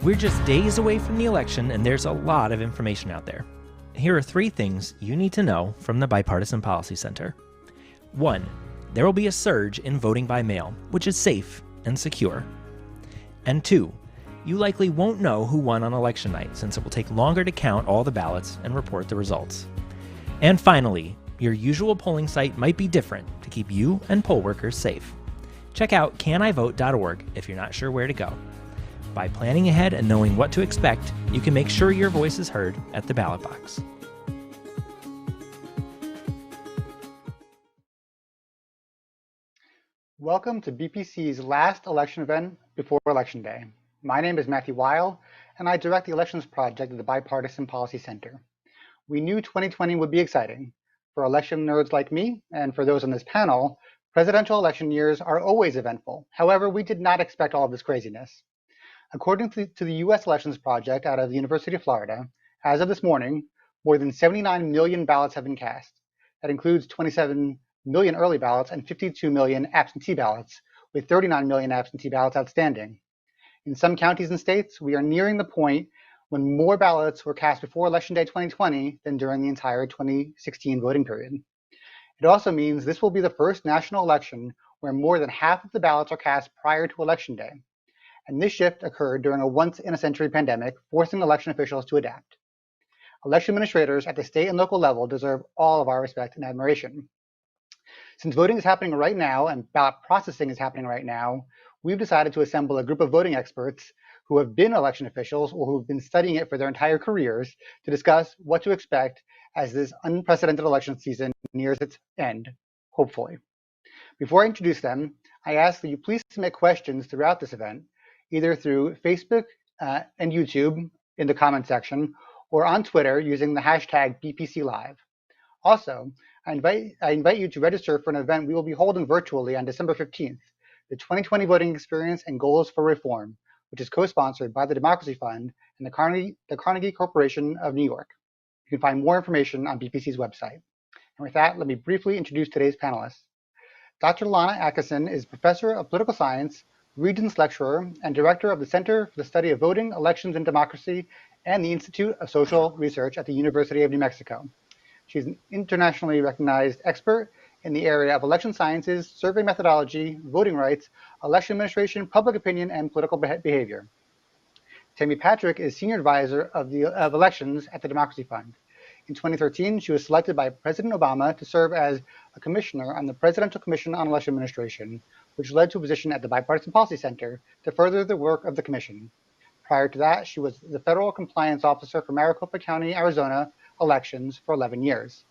We're just days away from the election, and there's a lot of information out there. Here are 3 things you need to know from the Bipartisan Policy Center. 1. There will be a surge in voting by mail, which is safe and secure. And 2. You likely won't know who won on election night, since it will take longer to count all the ballots and report the results. And finally, your usual polling site might be different to keep you and poll workers safe. Check out canivote.org if you're not sure where to go. By planning ahead and knowing what to expect, you can make sure your voice is heard at the ballot box. Welcome to BPC's last election event before Election Day. My name is Matthew Weil, and I direct the Elections Project at the Bipartisan Policy Center. We knew 2020 would be exciting. For election nerds like me, and for those on this panel, presidential election years are always eventful. However, we did not expect all of this craziness. According to the U.S. Elections Project out of the University of Florida, as of this morning, more than 79 million ballots have been cast. That includes 27 million early ballots and 52 million absentee ballots, with 39 million absentee ballots outstanding. In some counties and states, we are nearing the point when more ballots were cast before Election Day 2020 than during the entire 2016 voting period. It also means this will be the first national election where more than half of the ballots are cast prior to Election Day. And this shift occurred during a once-in-a-century pandemic, forcing election officials to adapt. Election administrators at the state and local level deserve all of our respect and admiration. Since voting is happening right now and ballot processing is happening right now, we've decided to assemble a group of voting experts who have been election officials or who've been studying it for their entire careers to discuss what to expect as this unprecedented election season nears its end, hopefully. Before I introduce them, I ask that you please submit questions throughout this event, either through Facebook and YouTube in the comment section, or on Twitter using the hashtag BPCLive. Also, I invite you to register for an event we will be holding virtually on December 15th, the 2020 Voting Experience and Goals for Reform, which is co-sponsored by the Democracy Fund and the Carnegie Corporation of New York. You can find more information on BPC's website. And with that, let me briefly introduce today's panelists. Dr. Lana Atkinson is Professor of Political Science, Regents Lecturer, and Director of the Center for the Study of Voting, Elections, and Democracy, and the Institute of Social Research at the University of New Mexico. She's an internationally recognized expert in the area of election sciences, survey methodology, voting rights, election administration, public opinion, and political behavior. Tammy Patrick is Senior Advisor of Elections at the Democracy Fund. In 2013, she was selected by President Obama to serve as a commissioner on the Presidential Commission on Election Administration, which led to a position at the Bipartisan Policy Center to further the work of the commission. Prior to that, she was the Federal Compliance Officer for Maricopa County, Arizona elections for 11 years.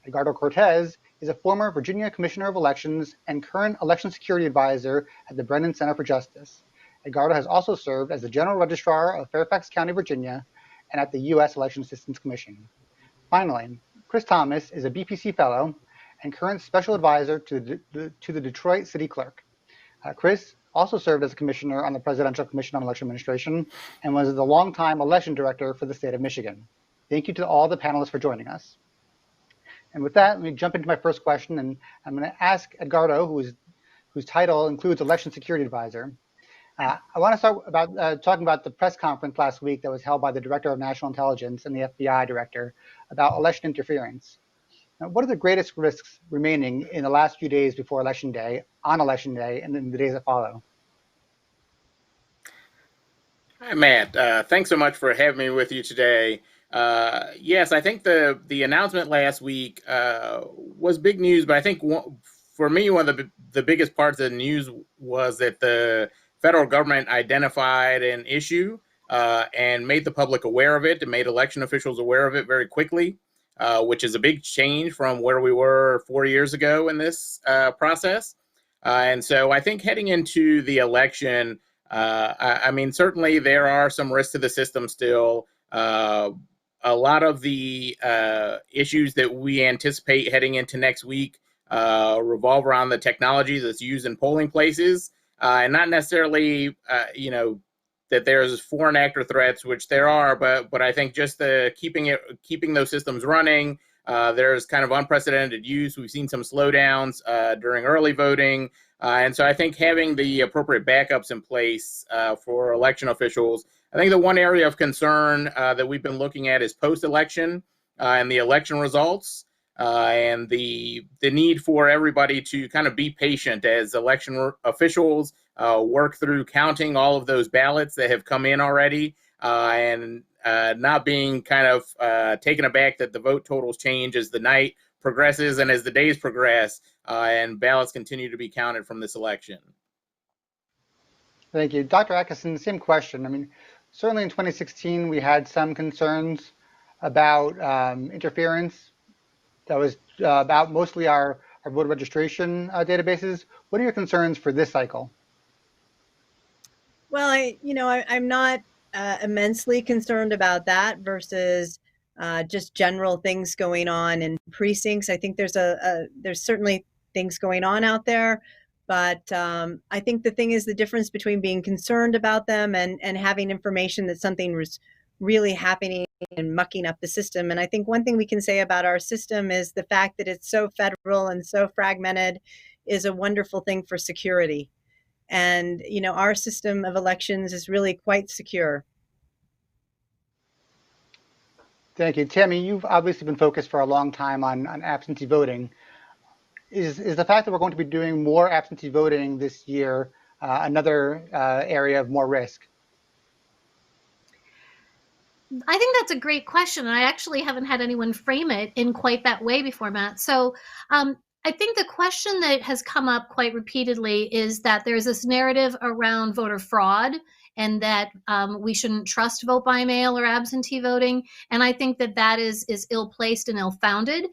Edgardo Cortez is a former Virginia Commissioner of Elections and current Election Security Advisor at the Brennan Center for Justice. Edgardo has also served as the General Registrar of Fairfax County, Virginia, and at the U.S. Election Assistance Commission. Finally, Chris Thomas is a BPC Fellow and current Special Advisor to the Detroit City Clerk. Chris also served as a Commissioner on the Presidential Commission on Election Administration and was the longtime Election Director for the state of Michigan. Thank you to all the panelists for joining us. And with that, let me jump into my first question, and I'm going to ask Edgardo, whose title includes Election Security Advisor. I want to start about talking about the press conference last week that was held by the Director of National Intelligence and the FBI Director about election interference. Now, what are the greatest risks remaining in the last few days before Election Day, on Election Day, and in the days that follow? Hi, Matt. Thanks so much for having me with you today. Yes, I think the announcement last week was big news, but I think for me, one of the biggest parts of the news was that the federal government identified an issue and made the public aware of it and made election officials aware of it very quickly, which is a big change from where we were 4 years ago in this process. And so I think heading into the election, I mean, certainly there are some risks to the system still. A lot of the issues that we anticipate heading into next week revolve around the technology that's used in polling places, and not necessarily, that there's foreign actor threats, which there are, but I think just keeping those systems running. There's kind of unprecedented use. We've seen some slowdowns during early voting. And so I think having the appropriate backups in place for election officials I think the one area of concern that we've been looking at is post-election and the election results. And the need for everybody to kind of be patient as election officials work through counting all of those ballots that have come in already, and not being kind of taken aback that the vote totals change as the night progresses and as the days progress, and ballots continue to be counted from this election. Thank you. Dr. Atkinson, same question. I mean, certainly in 2016, we had some concerns about interference. That was about mostly our voter registration databases. What are your concerns for this cycle? Well, I'm not immensely concerned about that versus just general things going on in precincts. I think there's there's certainly things going on out there, but I think the thing is the difference between being concerned about them and having information that something was really happening and mucking up the system. And I think one thing we can say about our system is the fact that it's so federal and so fragmented is a wonderful thing for security. And, our system of elections is really quite secure. Thank you. Tammy, you've obviously been focused for a long time on absentee voting. Is the fact that we're going to be doing more absentee voting this year another area of more risk? I think that's a great question. And I actually haven't had anyone frame it in quite that way before, Matt. So I think the question that has come up quite repeatedly is that there's this narrative around voter fraud and that we shouldn't trust vote by mail or absentee voting. And I think that that is ill-placed and ill-founded.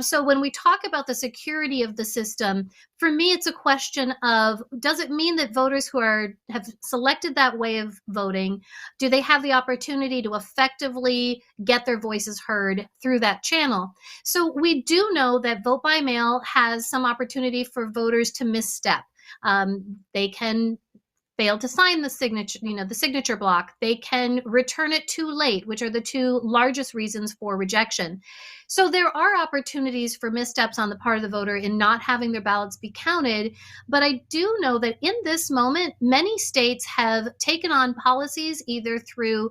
So when we talk about the security of the system, for me, it's a question of, does it mean that voters who have selected that way of voting, do they have the opportunity to effectively get their voices heard through that channel? So we do know that vote by mail has some opportunity for voters to misstep. They can fail to sign the signature, the signature block. They can return it too late, which are the two largest reasons for rejection. So there are opportunities for missteps on the part of the voter in not having their ballots be counted. But I do know that in this moment, many states have taken on policies either through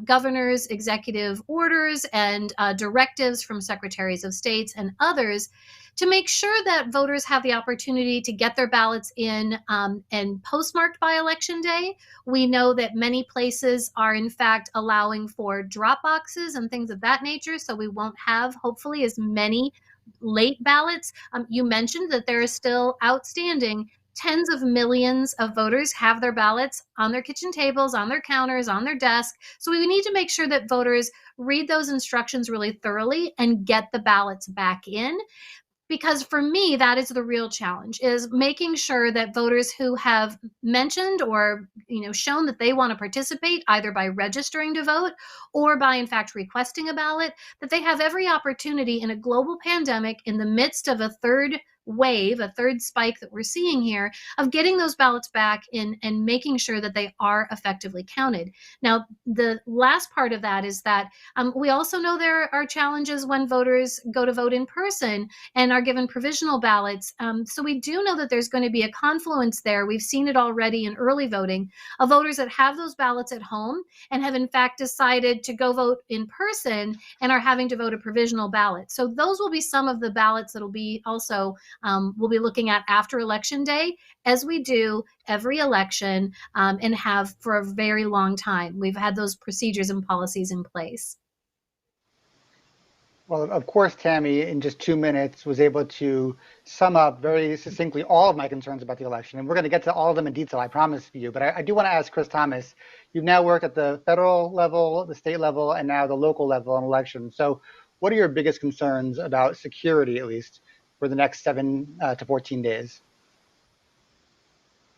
governors' executive orders and directives from secretaries of states and others to make sure that voters have the opportunity to get their ballots in and postmarked by Election Day. We know that many places are in fact allowing for drop boxes and things of that nature, so we won't have hopefully as many late ballots. You mentioned that there is still outstanding tens of millions of voters have their ballots on their kitchen tables, on their counters, on their desk. So we need to make sure that voters read those instructions really thoroughly and get the ballots back in. Because for me, that is the real challenge, is making sure that voters who have mentioned or shown that they want to participate either by registering to vote or by in fact requesting a ballot, that they have every opportunity in a global pandemic in the midst of a third wave, a third spike that we're seeing here, of getting those ballots back in and making sure that they are effectively counted. Now, the last part of that is that we also know there are challenges when voters go to vote in person and are given provisional ballots. So we do know that there's going to be a confluence there. We've seen it already in early voting of voters that have those ballots at home and have in fact decided to go vote in person and are having to vote a provisional ballot. So those will be some of the ballots that will be also we'll be looking at after Election Day, as we do every election and have for a very long time. We've had those procedures and policies in place. Well, of course, Tammy, in just 2 minutes, was able to sum up very succinctly all of my concerns about the election. And we're going to get to all of them in detail, I promise you. But I do want to ask Chris Thomas, you've now worked at the federal level, the state level, and now the local level on elections. So what are your biggest concerns about security, at least, for the next 7 to 14 days?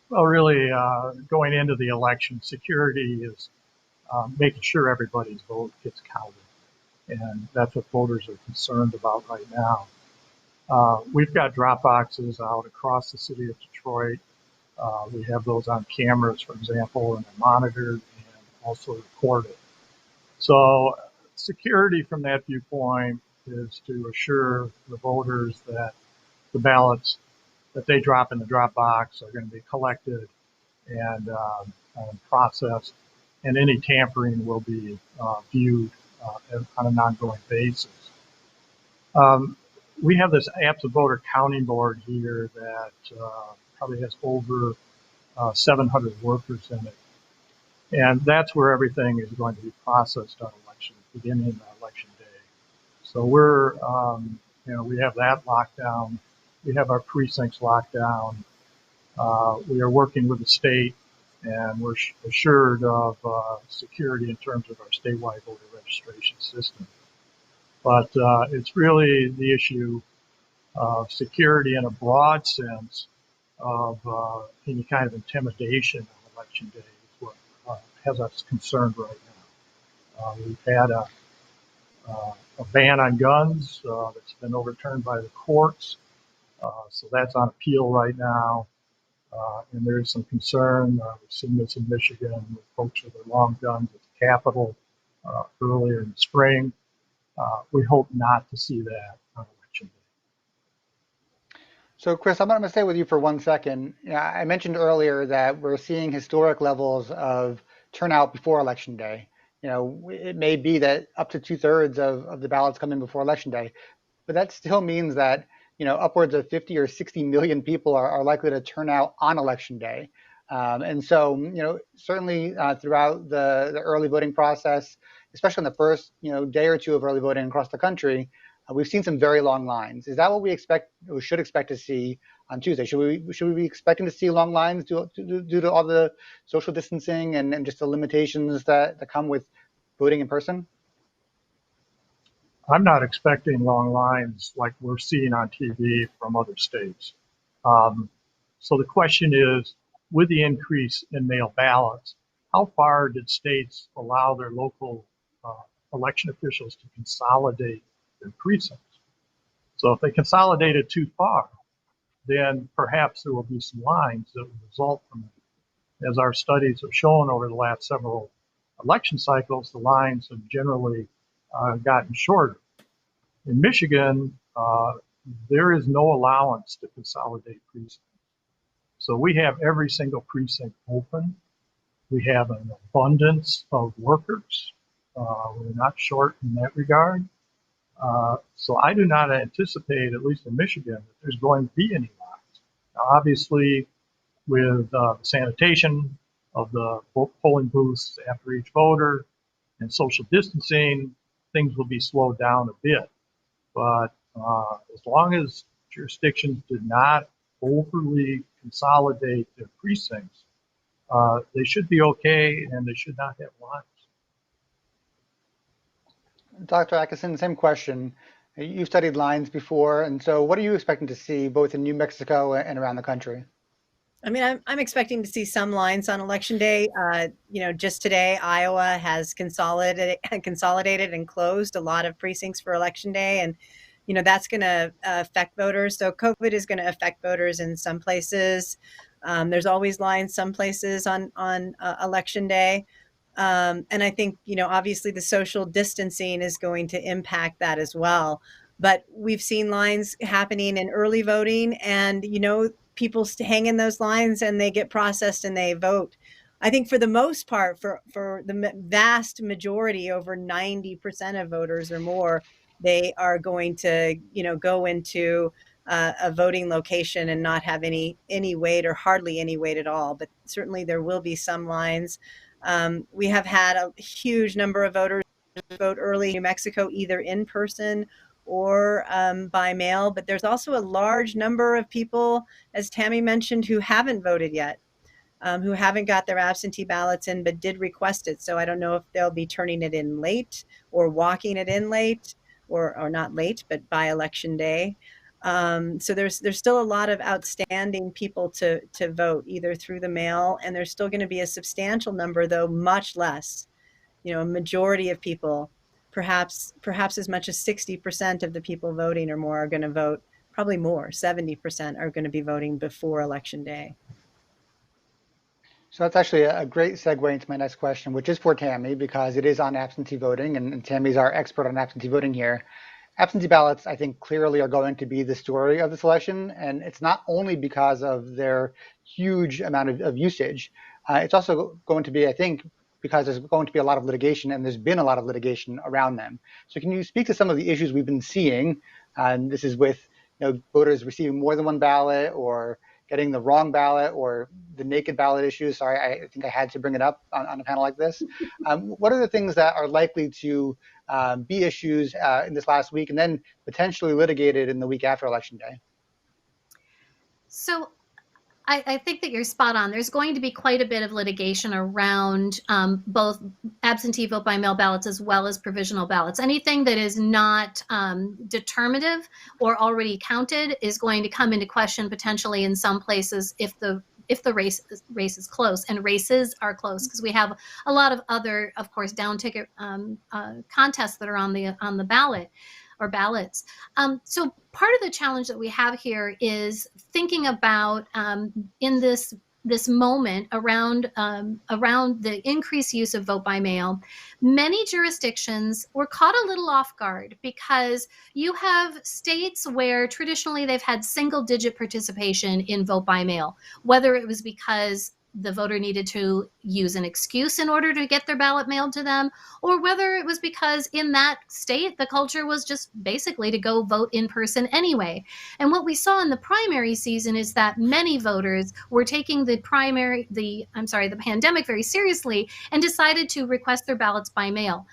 Well, really, going into the election, security is making sure everybody's vote gets counted. And that's what voters are concerned about right now. We've got drop boxes out across the city of Detroit. We have those on cameras, for example, and they're monitored and also recorded. So security from that viewpoint is to assure the voters that the ballots that they drop in the drop box are going to be collected and processed and any tampering will be viewed on an ongoing basis. We have this absent voter counting board here that probably has over 700 workers in it. And that's where everything is going to be processed on election, beginning on election day. So we're, we have that locked down. We have our precincts locked down. We are working with the state, and we're assured of security in terms of our statewide voter registration system. But it's really the issue of security in a broad sense of any kind of intimidation on election day is what has us concerned right now. We've had a ban on guns that's been overturned by the courts, so that's on appeal right now. And there is some concern. We've seen this in Michigan with folks with their long guns at the Capitol earlier in the spring. We hope not to see that on election day. So, Chris, I'm going to stay with you for 1 second. I mentioned earlier that we're seeing historic levels of turnout before Election Day. It may be that up to 2/3 of the ballots come in before Election Day, but that still means that upwards of 50 or 60 million people are likely to turn out on Election Day. And so, certainly throughout the early voting process, especially in the first day or two of early voting across the country, we've seen some very long lines. Is that what we expect or should expect to see on Tuesday? Should we be expecting to see long lines due to all the social distancing and just the limitations that come with voting in person? I'm not expecting long lines like we're seeing on TV from other states. So the question is, with the increase in mail ballots, how far did states allow their local election officials to consolidate their precincts? So if they consolidated too far, then perhaps there will be some lines that will result from it. As our studies have shown over the last several election cycles, the lines have generally gotten shorter. In Michigan, there is no allowance to consolidate precincts. So we have every single precinct open. We have an abundance of workers. We're not short in that regard. So I do not anticipate, at least in Michigan, that there's going to be any lines. Now, obviously, with sanitation of the polling booths after each voter and social distancing, things will be slowed down a bit. But as long as jurisdictions did not overly consolidate their precincts, they should be okay, and they should not have lines. Dr. Atkinson, same question. You've studied lines before, and so what are you expecting to see both in New Mexico and around the country? I mean, I'm expecting to see some lines on election day. Just today, Iowa has consolidated and closed a lot of precincts for election day, and that's going to affect voters. So COVID is going to affect voters in some places. There's always lines some places on election day. And I think, obviously the social distancing is going to impact that as well. But we've seen lines happening in early voting, and, people hang in those lines and they get processed and they vote. I think for the most part, for the vast majority, over 90% of voters or more, they are going to, go into a voting location and not have any wait or hardly any wait at all. But certainly there will be some lines. We have had a huge number of voters vote early in New Mexico, either in person or by mail. But there's also a large number of people, as Tammy mentioned, who haven't voted yet, who haven't got their absentee ballots in, but did request it. So I don't know if they'll be turning it in late or walking it in late, or not late, but by election day. So there's still a lot of outstanding people to vote either through the mail, and there's still going to be a substantial number, though much less. A majority of people, perhaps as much as 60% of the people voting or more are going to vote, probably more, 70% are going to be voting before election day. So that's actually a great segue into my next question, which is for Tammy, because it is on absentee voting, and Tammy's our expert on absentee voting here. Absentee ballots, I think, clearly are going to be the story of this election, and it's not only because of their huge amount of usage. It's also going to be, I think, because there's going to be a lot of litigation, and there's been a lot of litigation around them. So can you speak to some of the issues we've been seeing? And this is with voters receiving more than one ballot, or getting the wrong ballot, or the naked ballot issue. Sorry, I think I had to bring it up on a panel like this. What are the things that are likely to be issues in this last week, and then potentially litigated in the week after Election Day? So I think that you're spot on. There's going to be quite a bit of litigation around both absentee vote by mail ballots as well as provisional ballots. Anything that is not determinative or already counted is going to come into question potentially in some places if the race is close, and races are close, because we have a lot of other, of course, down ticket contests that are on the ballot or ballots. So part of the challenge that we have here is thinking about in this moment around the increased use of vote by mail. Many jurisdictions were caught a little off guard because you have states where traditionally they've had single-digit participation in vote by mail, whether it was because the voter needed to use an excuse in order to get their ballot mailed to them, or whether it was because in that state the culture was just basically to go vote in person anyway. And what we saw in the primary season is that many voters were taking the pandemic very seriously and decided to request their ballots by mail.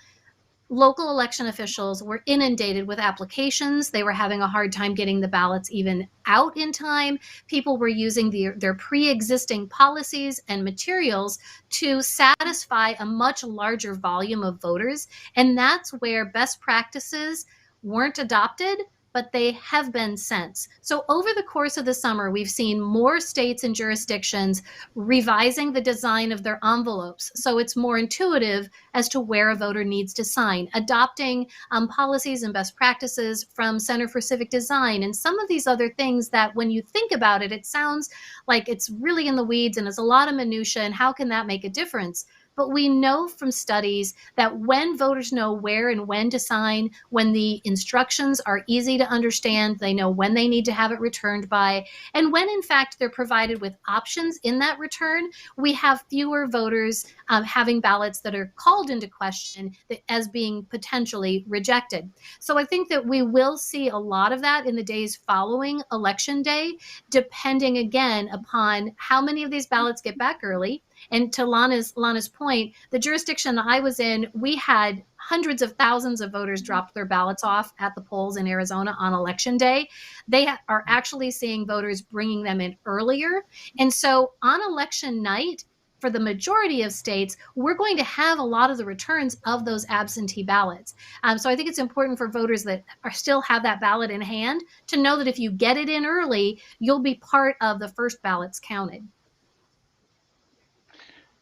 Local election officials were inundated with applications. They were having a hard time getting the ballots even out in time. People were using their pre-existing policies and materials to satisfy a much larger volume of voters. And that's where best practices weren't adopted, but they have been since. So over the course of the summer, we've seen more states and jurisdictions revising the design of their envelopes so it's more intuitive as to where a voter needs to sign, adopting policies and best practices from Center for Civic Design, and some of these other things that when you think about it, it sounds like it's really in the weeds and it's a lot of minutia, and how can that make a difference? But we know from studies that when voters know where and when to sign, when the instructions are easy to understand, they know when they need to have it returned by, and when in fact they're provided with options in that return, we have fewer voters having ballots that are called into question as being potentially rejected. So I think that we will see a lot of that in the days following Election Day, depending again upon how many of these ballots get back early. And to Lana's point, the jurisdiction I was in, we had hundreds of thousands of voters drop their ballots off at the polls in Arizona on Election Day. They are actually seeing voters bringing them in earlier. And so on election night, for the majority of states, we're going to have a lot of the returns of those absentee ballots. So I think it's important for voters that still have that ballot in hand to know that if you get it in early, you'll be part of the first ballots counted.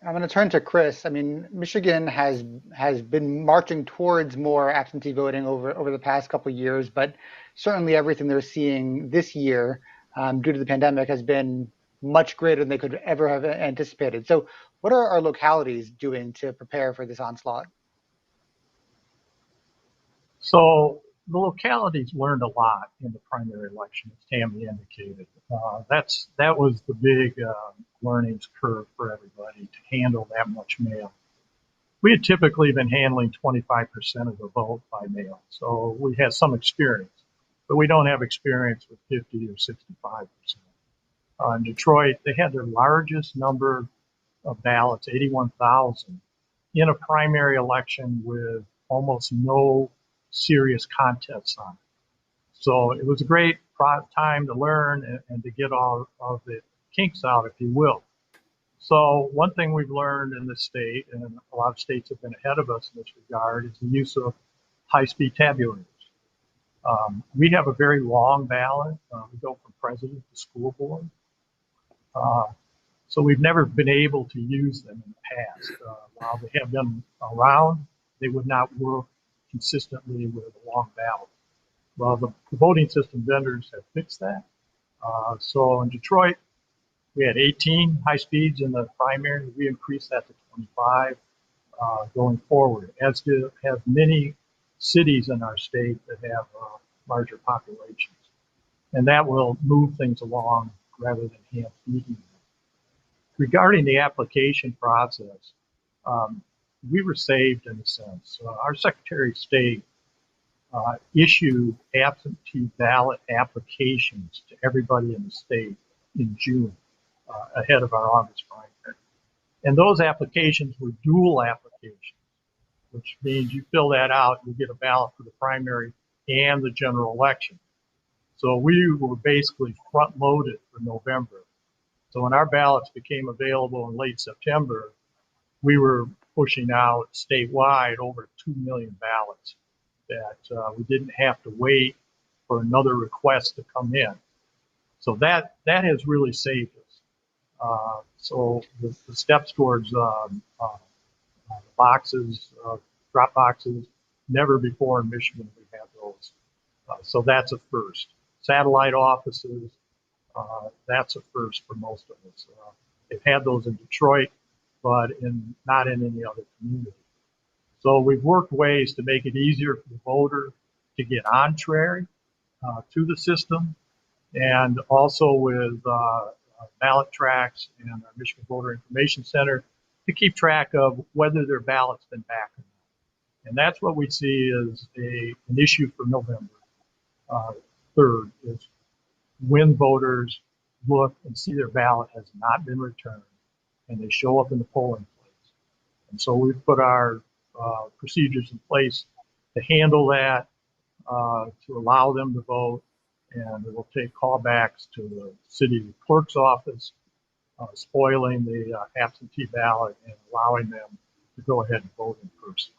I'm going to turn to Chris. I mean, Michigan has been marching towards more absentee voting over the past couple of years, but certainly everything they're seeing this year due to the pandemic has been much greater than they could ever have anticipated. So what are our localities doing to prepare for this onslaught? So the localities learned a lot in the primary election, as Tammy indicated. That was the big learnings curve for everybody, to handle that much mail. We had typically been handling 25% of the vote by mail, so we had some experience, but we don't have experience with 50 or 65%. In Detroit, they had their largest number of ballots, 81,000, in a primary election with almost no serious contests on it. So it was a great time to learn and to get all of the kinks out, if you will. So one thing we've learned in this state, and a lot of states have been ahead of us in this regard, is the use of high-speed tabulators. We have a very long ballot. We go from president to school board. So we've never been able to use them in the past. While they have been around, they would not work consistently with a long ballot. Well, the voting system vendors have fixed that. So in Detroit, we had 18 high speeds in the primary. We increased that to 25 going forward, as have many cities in our state that have larger populations. And that will move things along rather than hand feeding them. Regarding the application process, we were saved in a sense. Our Secretary of State issued absentee ballot applications to everybody in the state in June, ahead of our August primary. And those applications were dual applications, which means you fill that out, you get a ballot for the primary and the general election. So we were basically front loaded for November. So when our ballots became available in late September, we were pushing out statewide over 2 million ballots that we didn't have to wait for another request to come in. So that has really saved us. So the steps towards boxes, drop boxes, never before in Michigan we had those. So that's a first. Satellite offices, that's a first for most of us. They've had those in Detroit, but not in any other community. So we've worked ways to make it easier for the voter to get entree to the system, and also with ballot tracks and our Michigan Voter Information Center to keep track of whether their ballot's been back or not. And that's what we see as an issue for November 3rd, is when voters look and see their ballot has not been returned and they show up in the polling place. And so we've put our procedures in place to handle that, to allow them to vote, and we'll take callbacks to the city clerk's office, spoiling the absentee ballot and allowing them to go ahead and vote in person.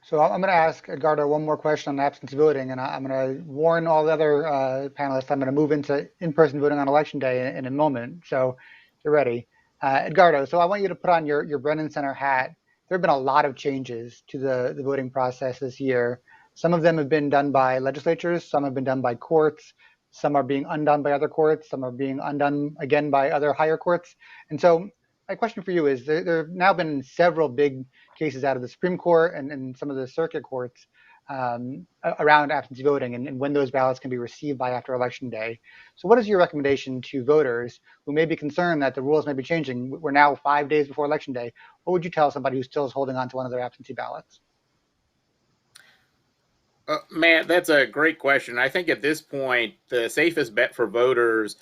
So I'm going to ask Edgardo one more question on absentee voting, and I'm going to warn all the other panelists I'm going to move into in-person voting on election day in a moment. So you're ready. Edgardo, so I want you to put on your Brennan Center hat. There have been a lot of changes to the voting process this year. Some of them have been done by legislatures, some have been done by courts, some are being undone by other courts, some are being undone again by other higher courts. And so my question for you is, there have now been several big cases out of the Supreme Court and some of the circuit courts around absentee voting and when those ballots can be received by after Election Day. So what is your recommendation to voters who may be concerned that the rules may be changing? We're now 5 days before Election Day. What would you tell somebody who still is holding on to one of their absentee ballots? Matt, that's a great question. I think at this point, the safest bet for voters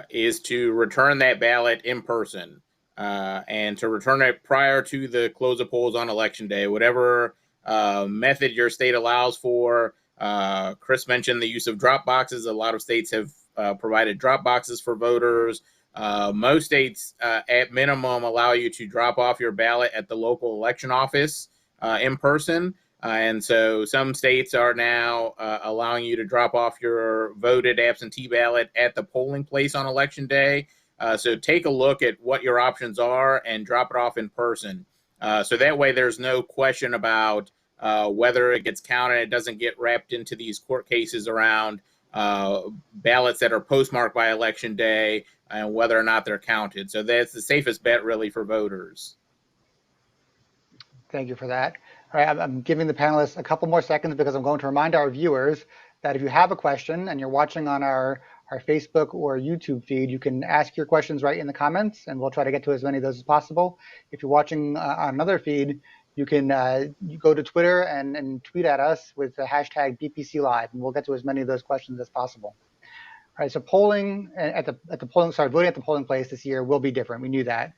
is to return that ballot in person and to return it prior to the close of polls on Election Day, whatever method your state allows for. Chris mentioned the use of drop boxes. A lot of states have provided drop boxes for voters. Most states, at minimum, allow you to drop off your ballot at the local election office in person. And so some states are now allowing you to drop off your voted absentee ballot at the polling place on Election Day. So take a look at what your options are and drop it off in person. So that way there's no question about whether it gets counted. It doesn't get wrapped into these court cases around ballots that are postmarked by Election Day and whether or not they're counted. So that's the safest bet really for voters. Thank you for that. All right, I'm giving the panelists a couple more seconds because I'm going to remind our viewers that if you have a question and you're watching on our Facebook or YouTube feed, you can ask your questions right in the comments, and we'll try to get to as many of those as possible. If you're watching on another feed, you can you go to Twitter and tweet at us with the hashtag BPC Live, and we'll get to as many of those questions as possible. All right, so voting at the polling place this year will be different. We knew that.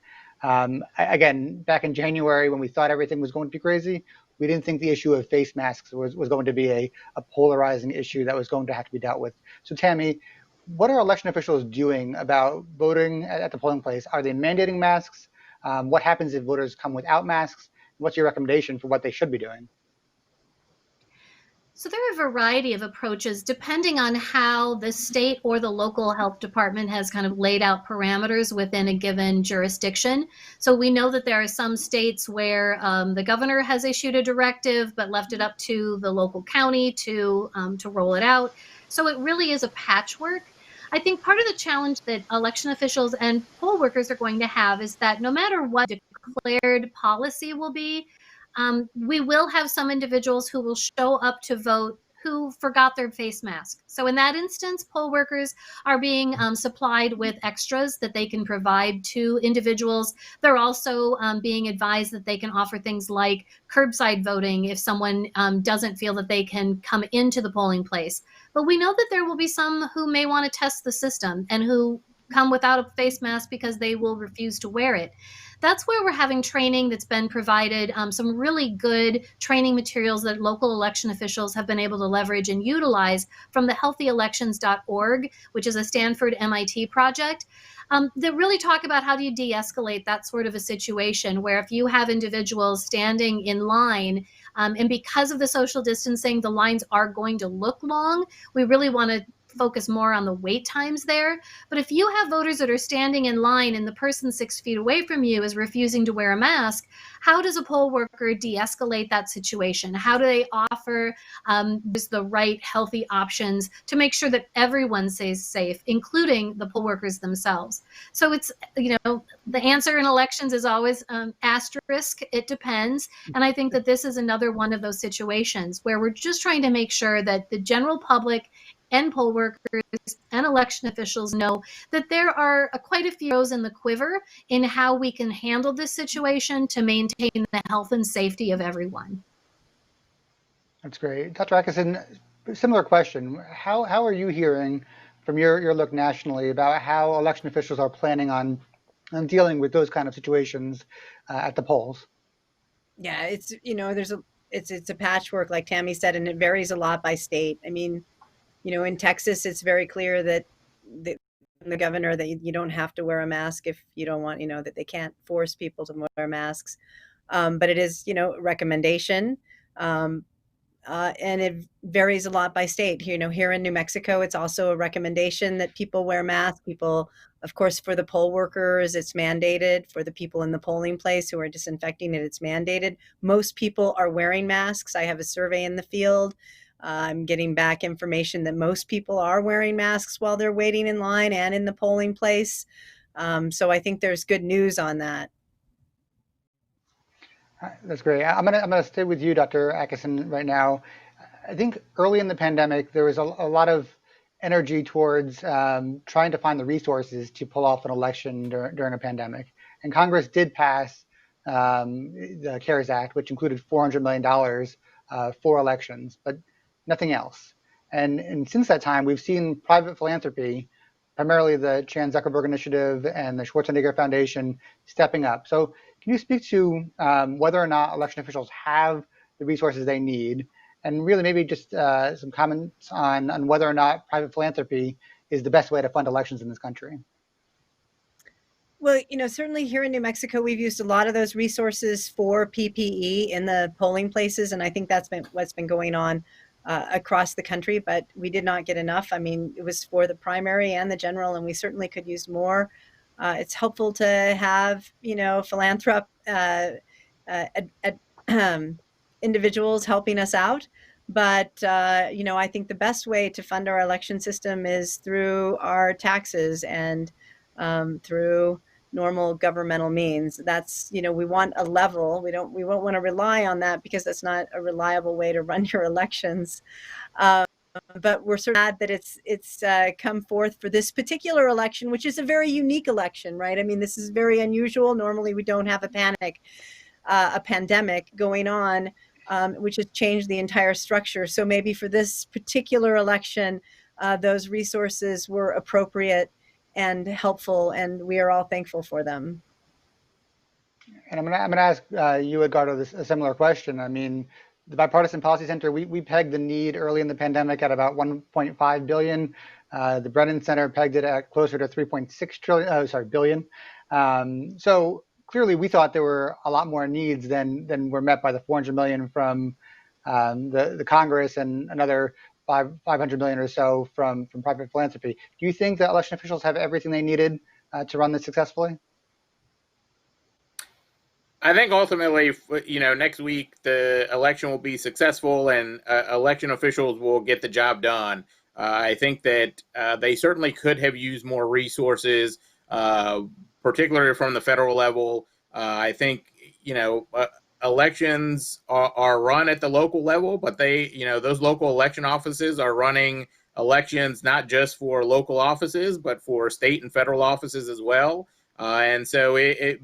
Again, back in January, when we thought everything was going to be crazy, we didn't think the issue of face masks was going to be a polarizing issue that was going to have to be dealt with. So Tammy, what are election officials doing about voting at the polling place? Are they mandating masks? What happens if voters come without masks? What's your recommendation for what they should be doing? So there are a variety of approaches depending on how the state or the local health department has kind of laid out parameters within a given jurisdiction. So we know that there are some states where the governor has issued a directive but left it up to the local county to roll it out. So it really is a patchwork. I think part of the challenge that election officials and poll workers are going to have is that no matter what declared policy will be, we will have some individuals who will show up to vote who forgot their face mask. So in that instance, poll workers are being supplied with extras that they can provide to individuals. They're also being advised that they can offer things like curbside voting if someone doesn't feel that they can come into the polling place. But we know that there will be some who may want to test the system and who come without a face mask because they will refuse to wear it. That's where we're having training that's been provided, some really good training materials that local election officials have been able to leverage and utilize from the healthyelections.org, which is a Stanford MIT project, that really talk about how do you de-escalate that sort of a situation where if you have individuals standing in line, and because of the social distancing, the lines are going to look long, we really want to focus more on the wait times there. But if you have voters that are standing in line and the person 6 feet away from you is refusing to wear a mask, how does a poll worker de-escalate that situation? How do they offer the right healthy options to make sure that everyone stays safe, including the poll workers themselves? So it's, the answer in elections is always asterisk, it depends. And I think that this is another one of those situations where we're just trying to make sure that the general public and poll workers and election officials know that there are quite a few arrows in the quiver in how we can handle this situation to maintain the health and safety of everyone. That's great. Dr. Atkinson, similar question. How are you hearing from your look nationally about how election officials are planning on dealing with those kind of situations at the polls? Yeah, it's, it's a patchwork, like Tammy said, and it varies a lot by state. I mean, in Texas, it's very clear that the governor that you don't have to wear a mask if you don't want, that they can't force people to wear masks. But it is, a recommendation. And it varies a lot by state. Here in New Mexico, it's also a recommendation that people wear masks. People, of course, for the poll workers, it's mandated. For the people in the polling place who are disinfecting it, it's mandated. Most people are wearing masks. I have a survey in the field. I'm getting back information that most people are wearing masks while they're waiting in line and in the polling place. So I think there's good news on that. That's great. I'm gonna stay with you, Dr. Atkinson, right now. I think early in the pandemic, there was a lot of energy towards trying to find the resources to pull off an election during a pandemic. And Congress did pass the CARES Act, which included $400 million for elections, but nothing else. And since that time, we've seen private philanthropy, primarily the Chan Zuckerberg Initiative and the Schwarzenegger Foundation, stepping up. So can you speak to whether or not election officials have the resources they need, and really maybe just some comments on whether or not private philanthropy is the best way to fund elections in this country? Well, certainly here in New Mexico, we've used a lot of those resources for PPE in the polling places, and I think that's been what's been going on across the country, but we did not get enough. I mean, it was for the primary and the general, and we certainly could use more. It's helpful to have, philanthrop individuals helping us out. But, I think the best way to fund our election system is through our taxes and through normal governmental means. That's, we want a level. We won't want to rely on that because that's not a reliable way to run your elections. But we're sort of glad that it's come forth for this particular election, which is a very unique election, right? I mean, this is very unusual. Normally, we don't have a pandemic going on, which has changed the entire structure. So maybe for this particular election, those resources were appropriate and helpful, and we are all thankful for them. And I'm gonna ask you, Edgardo, a similar question. I mean, the Bipartisan Policy Center, we pegged the need early in the pandemic at about 1.5 billion. The Brennan Center pegged it at closer to 3.6 billion. So clearly, we thought there were a lot more needs than were met by the 400 million from the Congress and another 500 million or so from private philanthropy. Do you think that election officials have everything they needed to run this successfully? I think ultimately, next week the election will be successful and election officials will get the job done. I think that they certainly could have used more resources, particularly from the federal level. I think, elections are run at the local level, but those local election offices are running elections not just for local offices, but for state and federal offices as well. And so it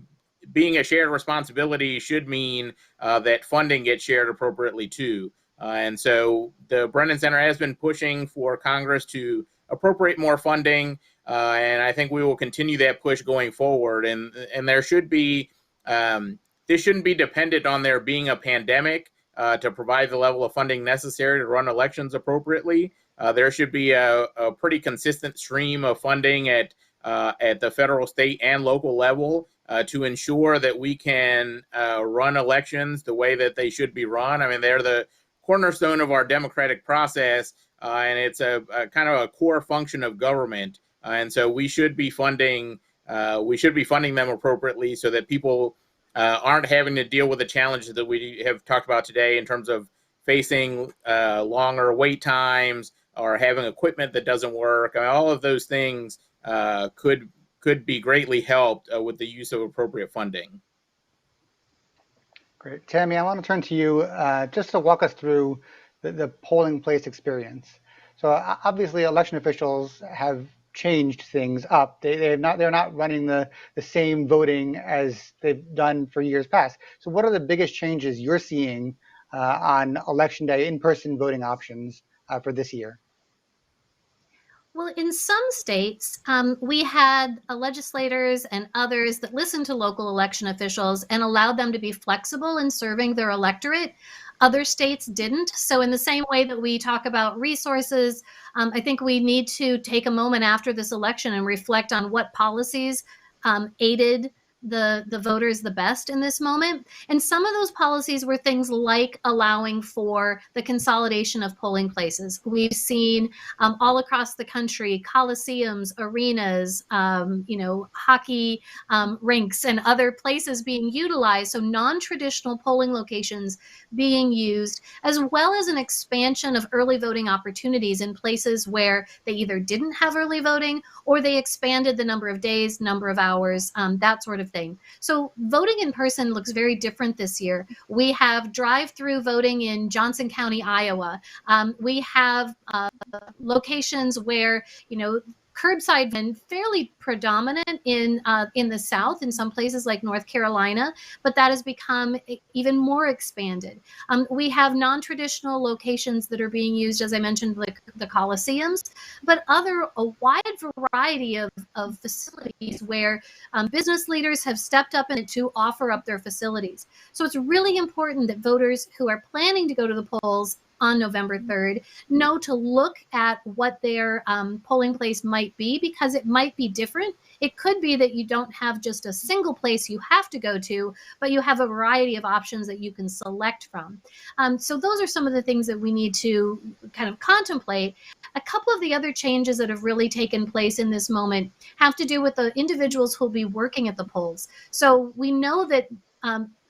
being a shared responsibility should mean that funding gets shared appropriately too. And so the Brennan Center has been pushing for Congress to appropriate more funding, and I think we will continue that push going forward. And there should be this shouldn't be dependent on there being a pandemic to provide the level of funding necessary to run elections appropriately. There should be a pretty consistent stream of funding at the federal, state, and local level to ensure that we can run elections the way that they should be run. I mean, they're the cornerstone of our democratic process, and it's a kind of a core function of government. And so we should be funding them appropriately so that people aren't having to deal with the challenges that we have talked about today in terms of facing longer wait times or having equipment that doesn't work. I mean, all of those things could be greatly helped with the use of appropriate funding. Great. Tammy, I want to turn to you just to walk us through the polling place experience. So obviously election officials have changed things up. They're not running the same voting as they've done for years past. So what are the biggest changes you're seeing on election day in-person voting options for this year? Well, in some states, we had legislators and others that listened to local election officials and allowed them to be flexible in serving their electorate. Other states didn't. So in the same way that we talk about resources, I think we need to take a moment after this election and reflect on what policies aided the voters the best in this moment. And some of those policies were things like allowing for the consolidation of polling places. We've seen all across the country, coliseums, arenas, hockey rinks and other places being utilized. So non-traditional polling locations being used, as well as an expansion of early voting opportunities in places where they either didn't have early voting or they expanded the number of days, number of hours, that sort of thing. So voting in person looks very different this year. We have drive-through voting in Johnson County, Iowa. We have locations where, curbside been fairly predominant in the South, in some places like North Carolina, but that has become even more expanded. We have non-traditional locations that are being used, as I mentioned, like the coliseums, but a wide variety of facilities where business leaders have stepped up to offer up their facilities. So it's really important that voters who are planning to go to the polls on November 3rd know to look at what their polling place might be, because it might be different. It could be that you don't have just a single place you have to go to, but you have a variety of options that you can select from. So those are some of the things that we need to kind of contemplate. A couple of the other changes that have really taken place in this moment have to do with the individuals who will be working at the polls. So we know that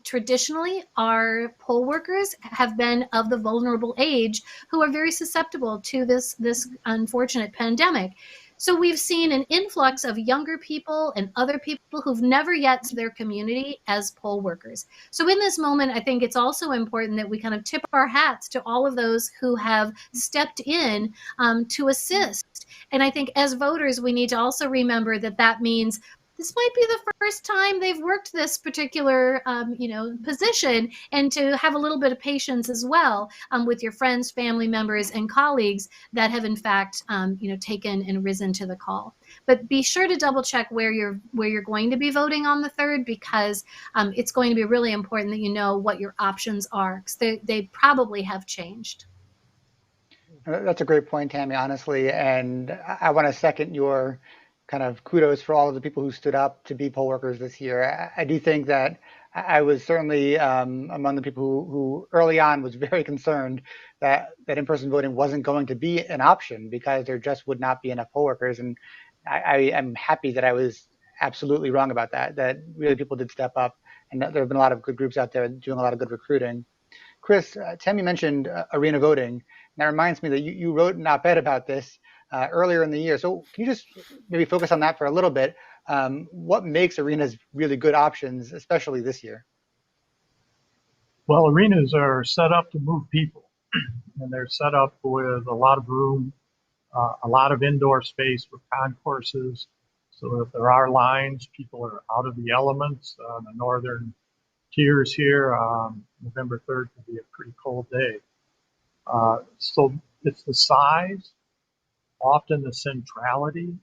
traditionally, our poll workers have been of the vulnerable age who are very susceptible to this unfortunate pandemic. So we've seen an influx of younger people and other people who've never yet served their community as poll workers. So in this moment, I think it's also important that we kind of tip our hats to all of those who have stepped in to assist. And I think as voters, we need to also remember that that means this might be the first time they've worked this particular, position, and to have a little bit of patience as well with your friends, family members, and colleagues that have in fact, taken and risen to the call. But be sure to double check where you're going to be voting on the 3rd, because it's going to be really important that you know what your options are, because they probably have changed. That's a great point, Tammy, honestly. And I want to second your kind of kudos for all of the people who stood up to be poll workers this year. I do think that I was certainly among the people who early on was very concerned that in-person voting wasn't going to be an option because there just would not be enough poll workers. And I am happy that I was absolutely wrong about that really people did step up, and there have been a lot of good groups out there doing a lot of good recruiting. Chris, Tammy mentioned arena voting, and that reminds me that you wrote an op-ed about this earlier in the year. So can you just maybe focus on that for a little bit? What makes arenas really good options, especially this year? Well, arenas are set up to move people, and they're set up with a lot of room, a lot of indoor space with concourses. So if there are lines, people are out of the elements. The northern tiers here, November 3rd could be a pretty cold day. So it's the size, often the centrality,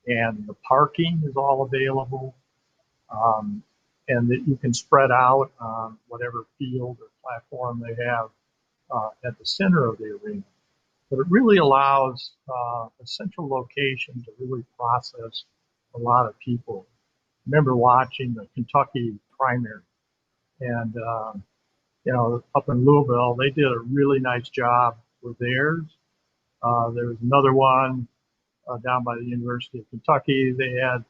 and the parking is all available. And that you can spread out on whatever field or platform they have at the center of the arena. But it really allows a central location to really process a lot of people. I remember watching the Kentucky primary, and up in Louisville, they did a really nice job with theirs. There was another one down by the University of Kentucky. They had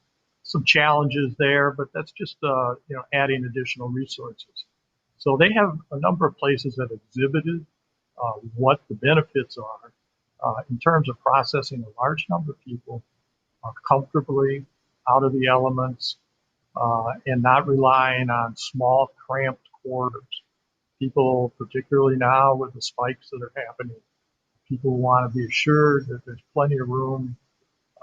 some challenges there, but that's just adding additional resources. So they have a number of places that exhibited what the benefits are in terms of processing a large number of people comfortably out of the elements and not relying on small, cramped quarters. People, particularly now with the spikes that are happening, people want to be assured that there's plenty of room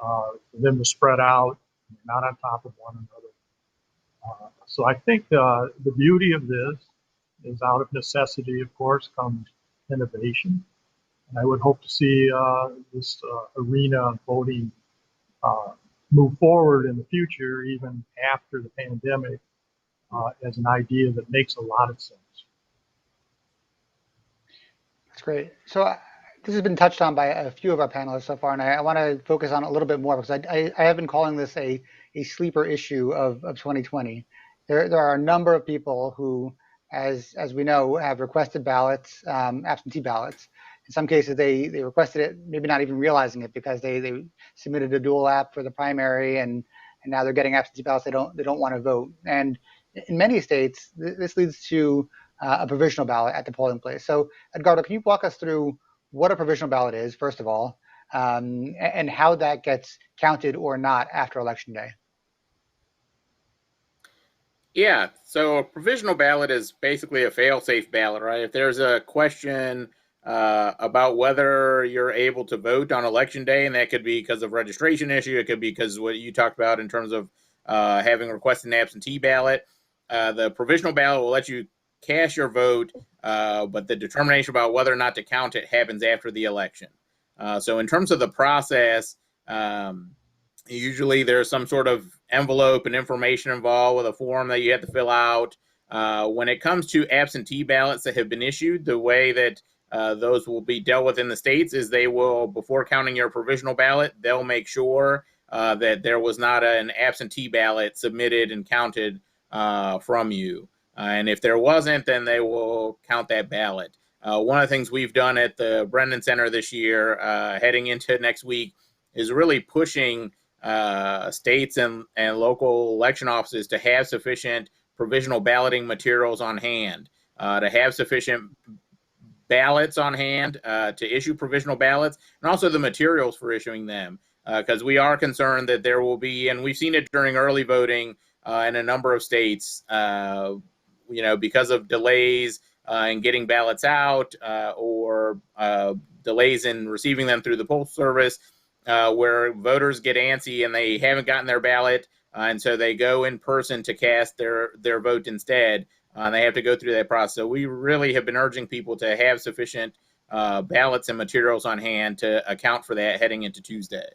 for them to spread out, not on top of one another. So I think the beauty of this is out of necessity, of course, comes innovation. And I would hope to see this arena voting move forward in the future, even after the pandemic, as an idea that makes a lot of sense. That's great. So this has been touched on by a few of our panelists so far, and I want to focus on it a little bit more because I have been calling this a sleeper issue of 2020. There are a number of people who, as we know, have requested ballots, absentee ballots. In some cases, they requested it, maybe not even realizing it, because they submitted a dual app for the primary, and now they're getting absentee ballots. They don't want to vote, and in many states, this leads to a provisional ballot at the polling place. So, Edgardo, can you walk us through what a provisional ballot is, first of all, and how that gets counted or not after Election Day? Yeah, so a provisional ballot is basically a fail-safe ballot, right? If there's a question about whether you're able to vote on Election Day, and that could be because of registration issue, it could be because of what you talked about in terms of having requested an absentee ballot. The provisional ballot will let you cast your vote, but the determination about whether or not to count it happens after the election. So in terms of the process, usually there's some sort of envelope and information involved with a form that you have to fill out. When it comes to absentee ballots that have been issued, the way that those will be dealt with in the states is they will, before counting your provisional ballot, they'll make sure that there was not an absentee ballot submitted and counted from you. And if there wasn't, then they will count that ballot. One of the things we've done at the Brennan Center this year, heading into next week, is really pushing states and local election offices to have sufficient provisional balloting materials on hand, to have sufficient ballots on hand to issue provisional ballots, and also the materials for issuing them. Because we are concerned that there will be, and we've seen it during early voting in a number of states, because of delays in getting ballots out or delays in receiving them through the postal service, where voters get antsy and they haven't gotten their ballot, and so they go in person to cast their vote instead. They have to go through that process. So we really have been urging people to have sufficient ballots and materials on hand to account for that heading into Tuesday.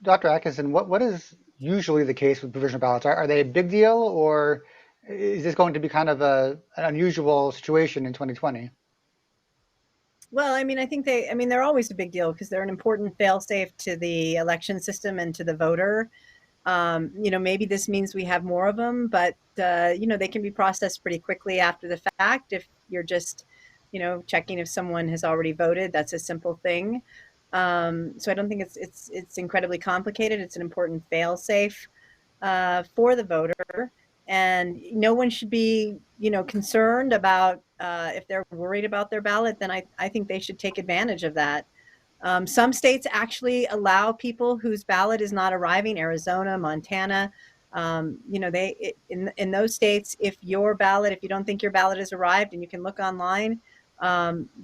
Dr. Atkinson, what is usually the case with provisional ballots? Are they a big deal, or is this going to be kind of an unusual situation in 2020? Well, I think they're always a big deal because they're an important fail-safe to the election system and to the voter. Maybe this means we have more of them, but they can be processed pretty quickly after the fact. If you're just, checking if someone has already voted, that's a simple thing. So I don't think it's incredibly complicated. It's an important fail-safe for the voter, and no one should be, concerned about if they're worried about their ballot. Then I think they should take advantage of that. Some states actually allow people whose ballot is not arriving. Arizona, Montana, In those states, if you don't think your ballot has arrived, and you can look online,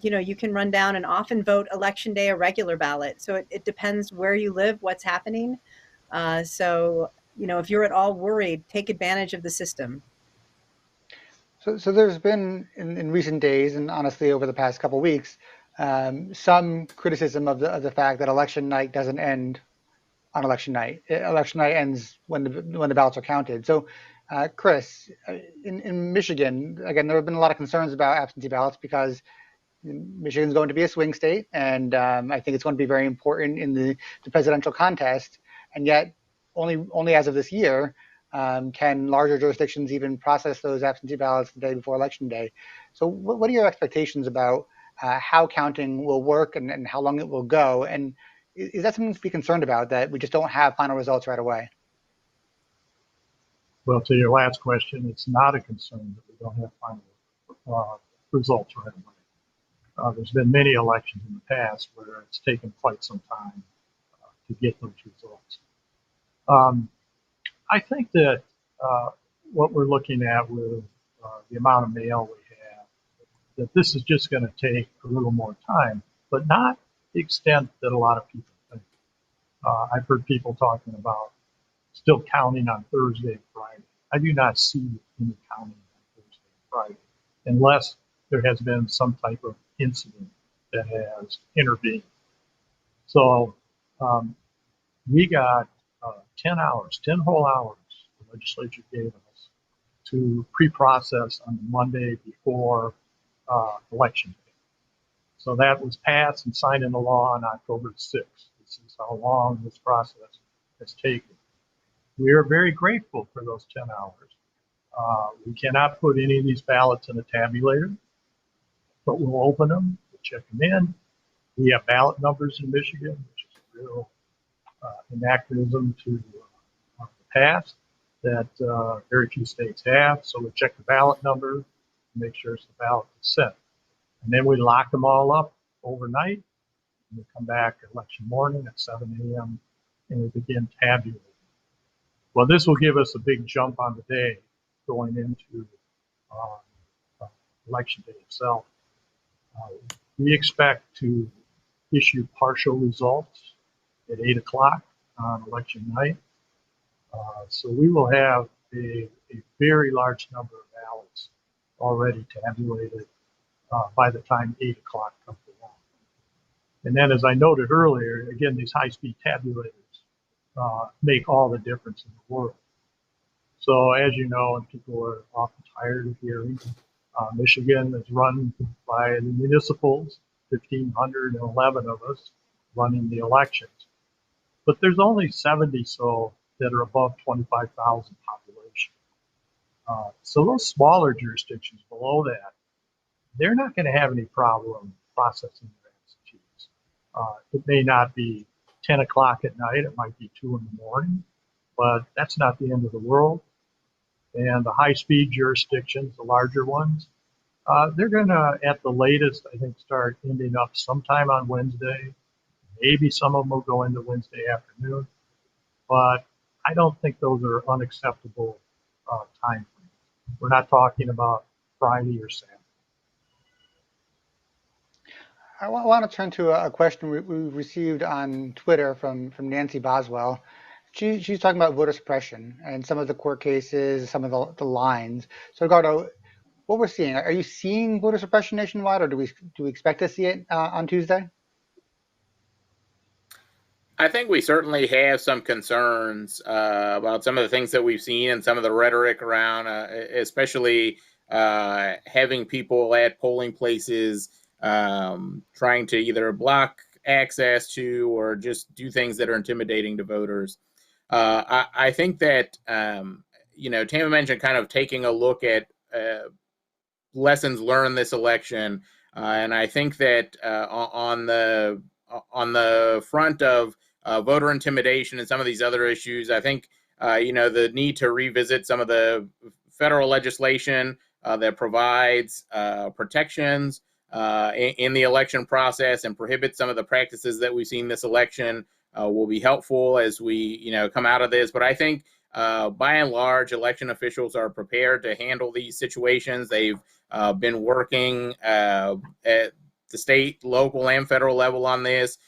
you can run down and often vote election day a regular ballot. So it depends where you live, what's happening. So if you're at all worried, take advantage of the system. So there's been in recent days, and honestly over the past couple of weeks, some criticism of the fact that election night doesn't end on election night. Election night ends when the ballots are counted. So, Chris, in Michigan, again, there have been a lot of concerns about absentee ballots because Michigan's going to be a swing state, and I think it's going to be very important in the presidential contest. And yet, only as of this year, can larger jurisdictions even process those absentee ballots the day before election day. So, what are your expectations about how counting will work and how long it will go? And is that something to be concerned about, that we just don't have final results right away? Well, to your last question, it's not a concern that we don't have final results right away. There's been many elections in the past where it's taken quite some time to get those results. I think that what we're looking at with the amount of mail we have, that this is just going to take a little more time, but not the extent that a lot of people think. I've heard people talking about still counting on Thursday and Friday. I do not see any counting on Thursday and Friday unless there has been some type of incident that has intervened. So we got 10 whole hours the legislature gave us to pre-process on the Monday before election day. So that was passed and signed into law on October 6th. This is how long this process has taken. We are very grateful for those 10 hours. We cannot put any of these ballots in a tabulator, but we'll open them, we'll check them in. We have ballot numbers in Michigan, which is a real anachronism to the past that very few states have. So we check the ballot number, make sure it's the ballot that's sent. And then we lock them all up overnight. And we come back election morning at 7 a.m. and we begin tabulating. Well, this will give us a big jump on the day going into election day itself. We expect to issue partial results at 8 o'clock on election night. So we will have a very large number of ballots already tabulated by the time 8 o'clock comes along. And then, as I noted earlier, again, these high-speed tabulators make all the difference in the world. So as you know, and people are often tired of hearing, Michigan is run by the municipals, 1,511 of us running the elections. But there's only 70 so that are above 25,000 population. So those smaller jurisdictions below that, they're not going to have any problem processing their absentees. It may not be 10 o'clock at night, it might be 2 in the morning, but that's not the end of the world. And the high-speed jurisdictions, the larger ones, they're going to, at the latest, I think, start ending up sometime on Wednesday. Maybe some of them will go into Wednesday afternoon, but I don't think those are unacceptable time frames. We're not talking about Friday or Saturday. I want to turn to a question we received on Twitter from Nancy Boswell. She's talking about voter suppression and some of the court cases, some of the lines. So, Edgardo, what we're seeing, are you seeing voter suppression nationwide, or do we expect to see it on Tuesday? I think we certainly have some concerns about some of the things that we've seen and some of the rhetoric around, especially having people at polling places trying to either block access to or just do things that are intimidating to voters. I think that, Tama mentioned kind of taking a look at lessons learned this election. And I think that on the front of voter intimidation and some of these other issues, I think, the need to revisit some of the federal legislation that provides protections in the election process and prohibits some of the practices that we've seen this election will be helpful as we, come out of this. But I think by and large, election officials are prepared to handle these situations. They've been working at the state, local, and federal level on this,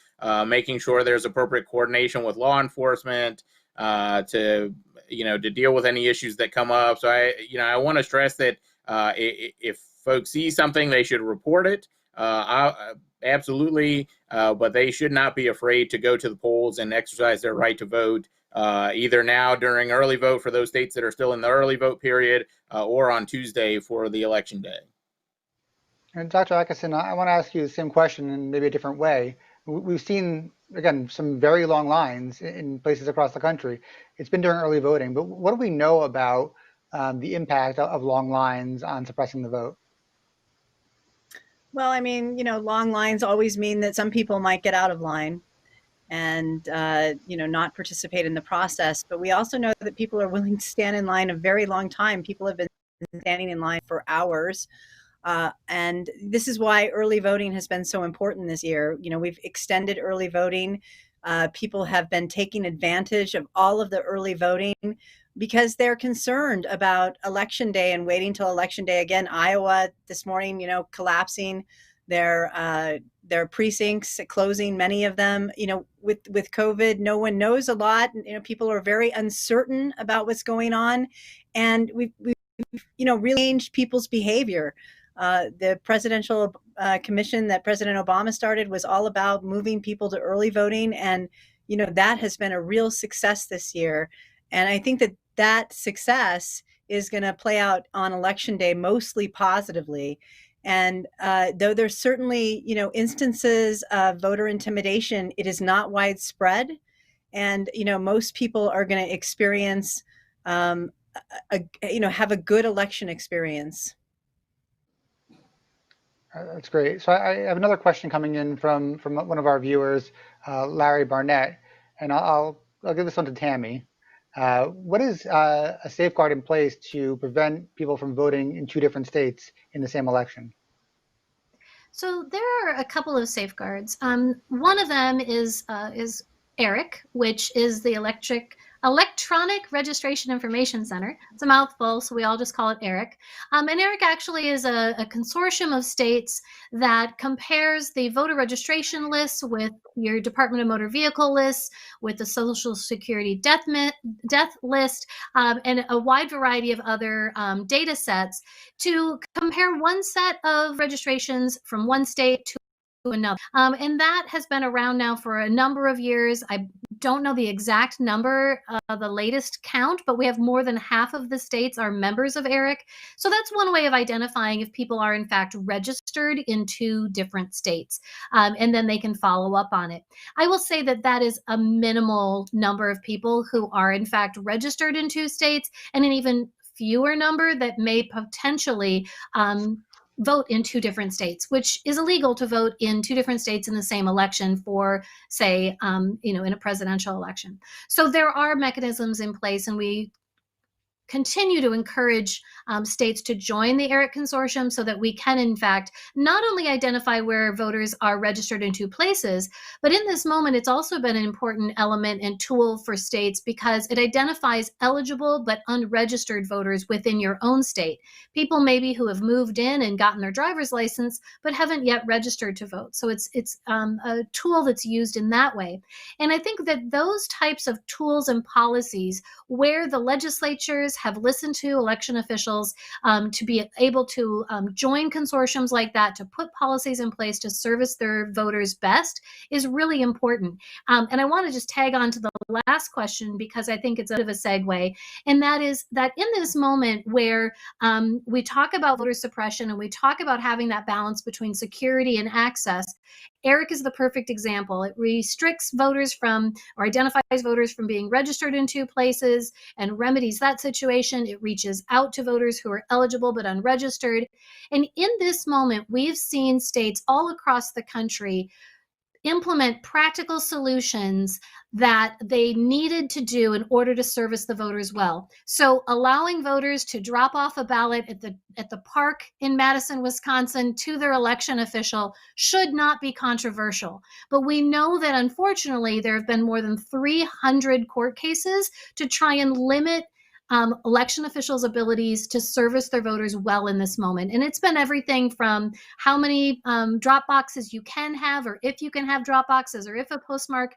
making sure there's appropriate coordination with law enforcement to deal with any issues that come up. So I want to stress that if folks see something, they should report it. Absolutely, but they should not be afraid to go to the polls and exercise their right to vote, either now during early vote for those states that are still in the early vote period, or on Tuesday for the election day. And Dr. Atkinson, I want to ask you the same question in maybe a different way. We've seen, again, some very long lines in places across the country. It's been during early voting, but what do we know about the impact of long lines on suppressing the vote? Well, I mean, long lines always mean that some people might get out of line and, not participate in the process. But we also know that people are willing to stand in line a very long time. People have been standing in line for hours. And this is why early voting has been so important this year. We've extended early voting. People have been taking advantage of all of the early voting because they're concerned about election day and waiting till election day. Again, Iowa this morning, collapsing their precincts, closing many of them. With COVID, no one knows a lot. People are very uncertain about what's going on, and we've really changed people's behavior. The presidential commission that President Obama started was all about moving people to early voting, and that has been a real success this year. And I think that success is going to play out on election day mostly positively. And though there's certainly instances of voter intimidation, it is not widespread, and most people are going to experience have a good election experience. That's great. So I have another question coming in from one of our viewers, Larry Barnett, and I'll give this one to Tammy. What is a safeguard in place to prevent people from voting in two different states in the same election? So there are a couple of safeguards. One of them is ERIC, which is the Electronic Registration Information Center. It's a mouthful, so we all just call it ERIC. And ERIC actually is a consortium of states that compares the voter registration lists with your Department of Motor Vehicle lists, with the Social Security death list, and a wide variety of other data sets to compare one set of registrations from one state to another. And that has been around now for a number of years. I don't know the exact number, the latest count, but we have more than half of the states are members of ERIC. So that's one way of identifying if people are in fact registered in two different states. And then they can follow up on it. I will say that is a minimal number of people who are in fact registered in two states, and an even fewer number that may potentially vote in two different states, which is illegal to vote in two different states in the same election for, say, in a presidential election. So there are mechanisms in place, and we continue to encourage states to join the ERIC consortium so that we can, in fact, not only identify where voters are registered in two places, but in this moment, it's also been an important element and tool for states because it identifies eligible but unregistered voters within your own state. People maybe who have moved in and gotten their driver's license but haven't yet registered to vote. So it's a tool that's used in that way. And I think that those types of tools and policies where the legislatures have listened to election officials to be able to join consortiums like that, to put policies in place to service their voters best is really important. And I want to just tag on to the last question because I think it's a bit of a segue. And that is that in this moment where we talk about voter suppression and we talk about having that balance between security and access, ERIC is the perfect example. It restricts voters from, or identifies voters from being registered in two places and remedies that situation. It reaches out to voters who are eligible but unregistered. And in this moment, we've seen states all across the country implement practical solutions that they needed to do in order to service the voters well. So allowing voters to drop off a ballot at the park in Madison, Wisconsin to their election official should not be controversial. But we know that unfortunately there have been more than 300 court cases to try and limit election officials' abilities to service their voters well in this moment. And it's been everything from how many drop boxes you can have, or if you can have drop boxes, or if a postmark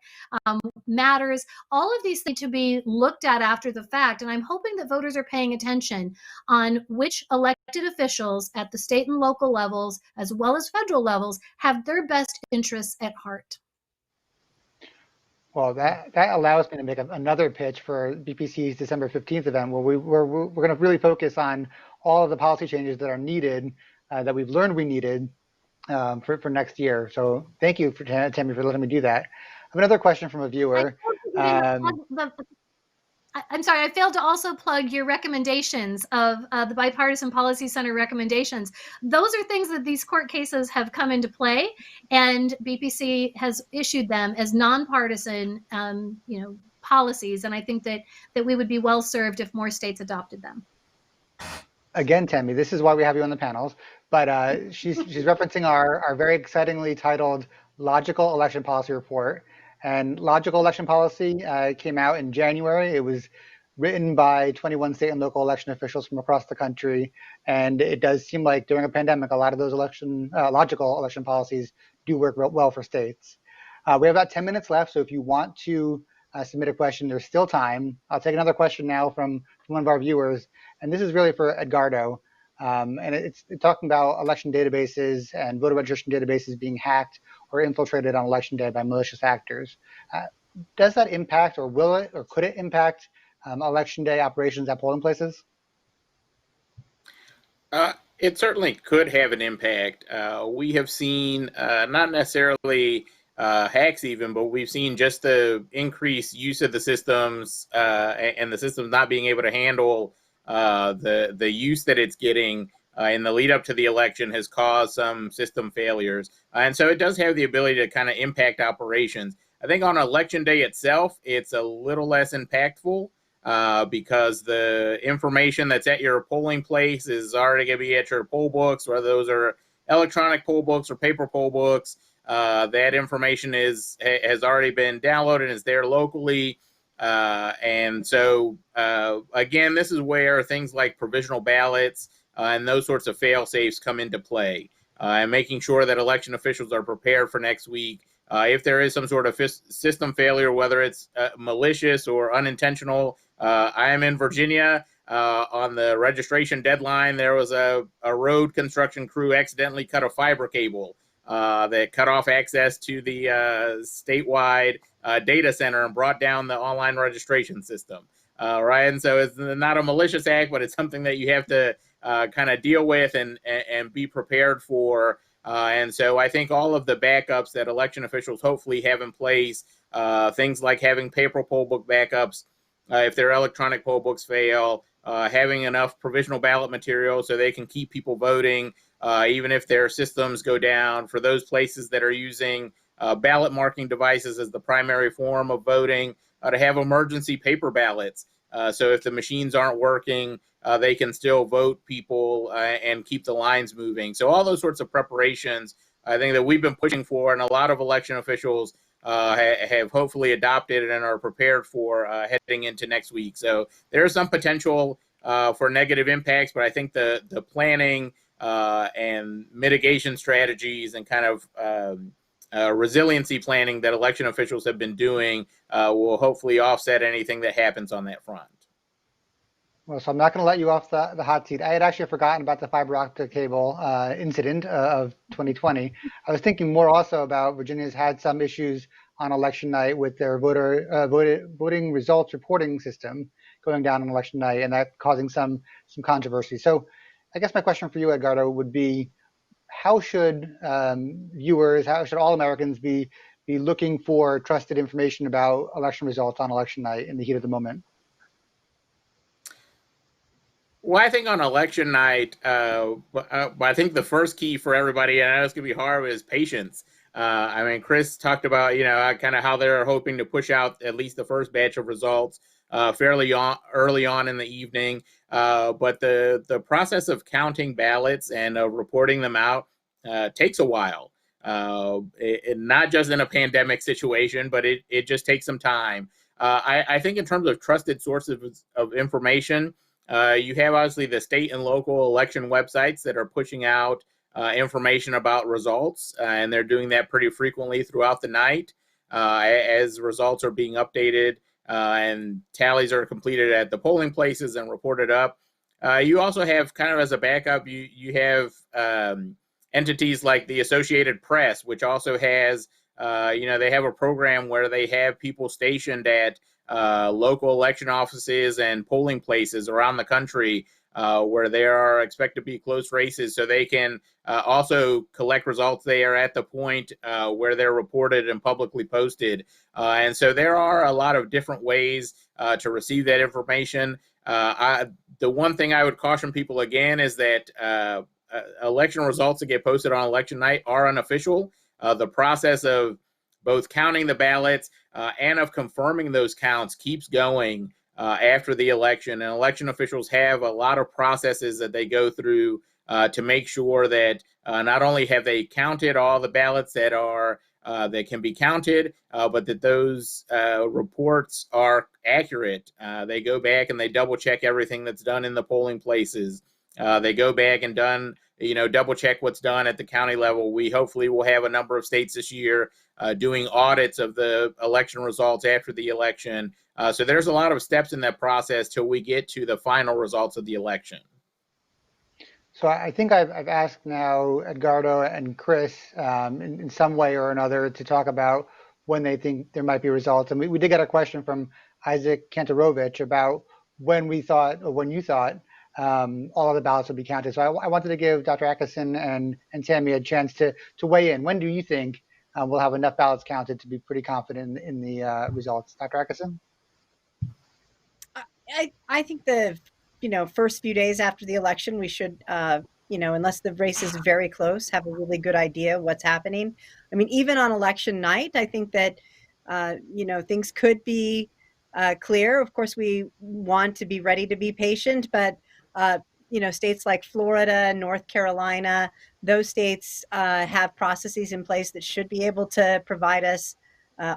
matters. All of these things to be looked at after the fact. And I'm hoping that voters are paying attention on which elected officials at the state and local levels, as well as federal levels, have their best interests at heart. Well, that allows me to make another pitch for BPC's December 15th event, where we're going to really focus on all of the policy changes that are needed, that we've learned we needed for next year. So thank you, Tammy, for letting me do that. I have another question from a viewer. I'm sorry, I failed to also plug your recommendations of the Bipartisan Policy Center recommendations. Those are things that these court cases have come into play, and BPC has issued them as nonpartisan, policies. And I think that we would be well served if more states adopted them. Again, Tammy, this is why we have you on the panels. But she's referencing our very excitingly titled Logical Election Policy Report. And Logical Election Policy came out in January. It was written by 21 state and local election officials from across the country. And it does seem like during a pandemic, a lot of those logical election policies do work well for states. We have about 10 minutes left. So if you want to submit a question, there's still time. I'll take another question now from one of our viewers. And this is really for Edgardo. And it's talking about election databases and voter registration databases being hacked or infiltrated on election day by malicious actors. Does that impact, or will it, or could it impact election day operations at polling places? It certainly could have an impact. We have seen not necessarily hacks even, but we've seen just the increased use of the systems and the systems not being able to handle the use that it's getting in the lead up to the election has caused some system failures. And so it does have the ability to kind of impact operations. I think on election day itself, it's a little less impactful because the information that's at your polling place is already going to be at your poll books, whether those are electronic poll books or paper poll books. That information has already been downloaded and is there locally. And so, again, this is where things like provisional ballots and those sorts of fail-safes come into play, and making sure that election officials are prepared for next week. If there is some sort of system failure, whether it's malicious or unintentional. I am in Virginia. On the registration deadline, there was a road construction crew accidentally cut a fiber cable that cut off access to the statewide data center and brought down the online registration system. Right, and so it's not a malicious act, but it's something that you have to kind of deal with and be prepared for. And so I think all of the backups that election officials hopefully have in place, things like having paper poll book backups, if their electronic poll books fail, having enough provisional ballot material so they can keep people voting, even if their systems go down. For those places that are using ballot marking devices as the primary form of voting, to have emergency paper ballots. So if the machines aren't working, they can still vote people and keep the lines moving. So all those sorts of preparations, I think that we've been pushing for, and a lot of election officials have hopefully adopted and are prepared for heading into next week. So there's some potential for negative impacts, but I think the planning and mitigation strategies and kind of resiliency planning that election officials have been doing will hopefully offset anything that happens on that front. Well, so I'm not going to let you off the hot seat. I had actually forgotten about the fiber optic cable incident of 2020. I was thinking more also about Virginia's had some issues on election night with their voting results reporting system going down on election night, and that causing some controversy. So I guess my question for you, Edgardo, would be, how should viewers, how should all Americans be looking for trusted information about election results on election night in the heat of the moment? Well, I think on election night, I think the first key for everybody, and I know it's going to be hard, is patience. I mean, Chris talked about, kind of how they're hoping to push out at least the first batch of results fairly early on in the evening. But the process of counting ballots and reporting them out takes a while. Not just in a pandemic situation, but it just takes some time. I think in terms of trusted sources of information, you have obviously the state and local election websites that are pushing out information about results, and they're doing that pretty frequently throughout the night as results are being updated and tallies are completed at the polling places and reported up. You also have, kind of as a backup, you have entities like the Associated Press, which also has, they have a program where they have people stationed at local election offices and polling places around the country where there are expected to be close races, so they can also collect results there at the point where they're reported and publicly posted. And so there are a lot of different ways to receive that information. The one thing I would caution people again is that election results that get posted on election night are unofficial. The process of both counting the ballots and of confirming those counts keeps going after the election. And election officials have a lot of processes that they go through to make sure that not only have they counted all the ballots that are that can be counted, but that those reports are accurate. They go back and they double check everything that's done in the polling places. They go back and double check what's done at the county level. We hopefully will have a number of states this year doing audits of the election results after the election. So there's a lot of steps in that process till we get to the final results of the election. So I think I've asked now Edgardo and Chris in some way or another to talk about when they think there might be results. And we did get a question from Isaac Kantarovich about when we thought, or when you thought, all of the ballots would be counted. So I wanted to give Dr. Atkinson and Tammy a chance to weigh in. When do you think we'll have enough ballots counted to be pretty confident in the results? Dr. Atkinson? I think the first few days after the election, we should unless the race is very close, have a really good idea what's happening. I mean, even on election night, I think that things could be clear. Of course, we want to be ready to be patient, but states like Florida, North Carolina, those states have processes in place that should be able to provide us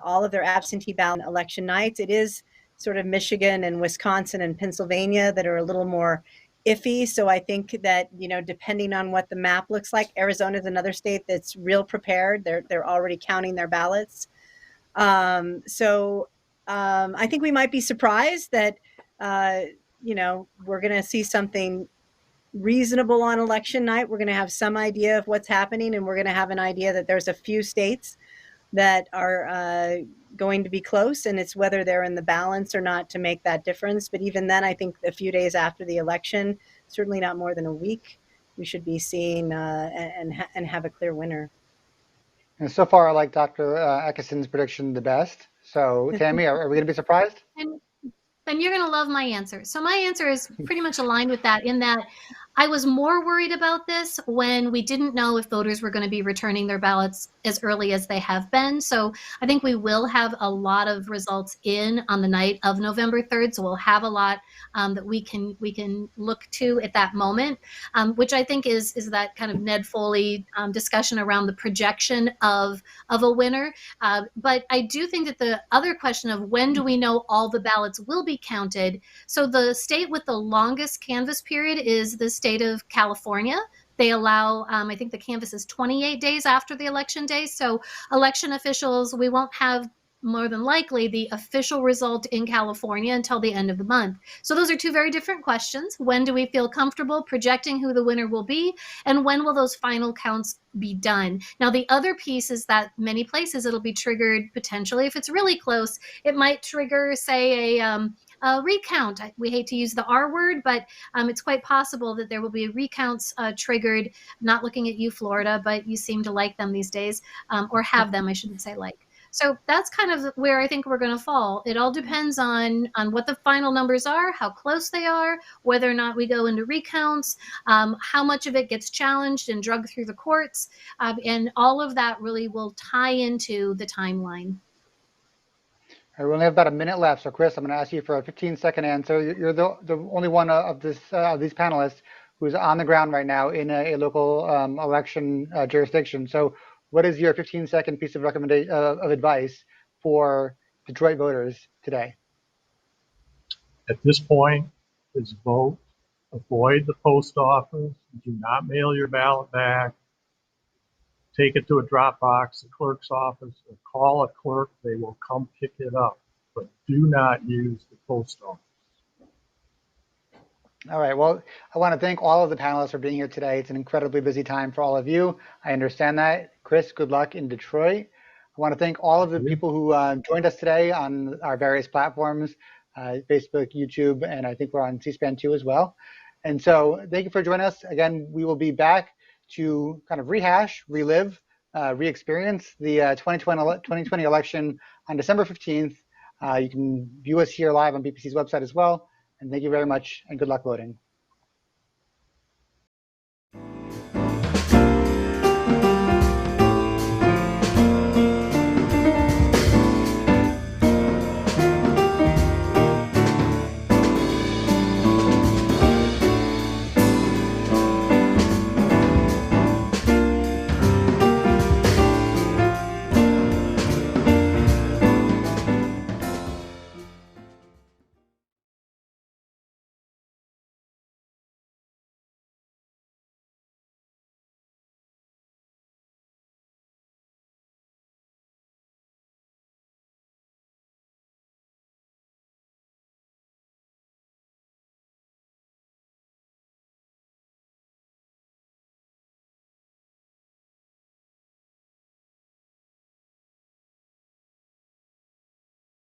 all of their absentee ballot election nights. It is sort of Michigan and Wisconsin and Pennsylvania that are a little more iffy. So I think that, depending on what the map looks like, Arizona is another state that's real prepared. They're already counting their ballots. So I think we might be surprised that, we're going to see something reasonable on election night. We're going to have some idea of what's happening, and we're going to have an idea that there's a few states that are going to be close, and it's whether they're in the balance or not to make that difference. But even then, I think a few days after the election, certainly not more than a week, we should be seeing and have a clear winner. And so far, I like Dr. Atkinson's prediction the best. So, Tammy, are we going to be surprised? And you're going to love my answer. So my answer is pretty much aligned with that, in that I was more worried about this when we didn't know if voters were going to be returning their ballots as early as they have been. So I think we will have a lot of results in on the night of November 3rd. So we'll have a lot that we can look to at that moment, which I think is that kind of Ned Foley discussion around the projection of a winner. But I do think that the other question of when do we know all the ballots will be counted. So the state with the longest canvass period is the state of California. They allow, I think the canvass is 28 days after the election day. So election officials, we won't have more than likely the official result in California until the end of the month. So those are two very different questions. When do we feel comfortable projecting who the winner will be? And when will those final counts be done? Now, the other piece is that many places it'll be triggered potentially. If it's really close, it might trigger, say, a recount. We hate to use the R word, but it's quite possible that there will be recounts triggered. Not looking at you, Florida, but you seem to like them these days, or have them, I shouldn't say like. So that's kind of where I think we're going to fall. It all depends on what the final numbers are, how close they are, whether or not we go into recounts, how much of it gets challenged and drugged through the courts, and all of that really will tie into the timeline. All right, we only have about a minute left, so Chris, I'm going to ask you for a 15-second answer. You're the only one of these panelists who's on the ground right now in a local election jurisdiction. So, what is your 15-second piece of recommendation of advice for Detroit voters today? At this point, is vote. Avoid the post office. Do not mail your ballot back. Take it to a drop box, the clerk's office, or call a clerk. They will come pick it up. But do not use the post office. All right. Well, I want to thank all of the panelists for being here today. It's an incredibly busy time for all of you. I understand that. Chris, good luck in Detroit. I want to thank all of the people who joined us today on our various platforms, Facebook, YouTube, and I think we're on C-SPAN too as well. And so thank you for joining us. Again, we will be back to kind of rehash, relive, re-experience the 2020 election on December 15th. You can view us here live on BPC's website as well. And thank you very much, and good luck voting.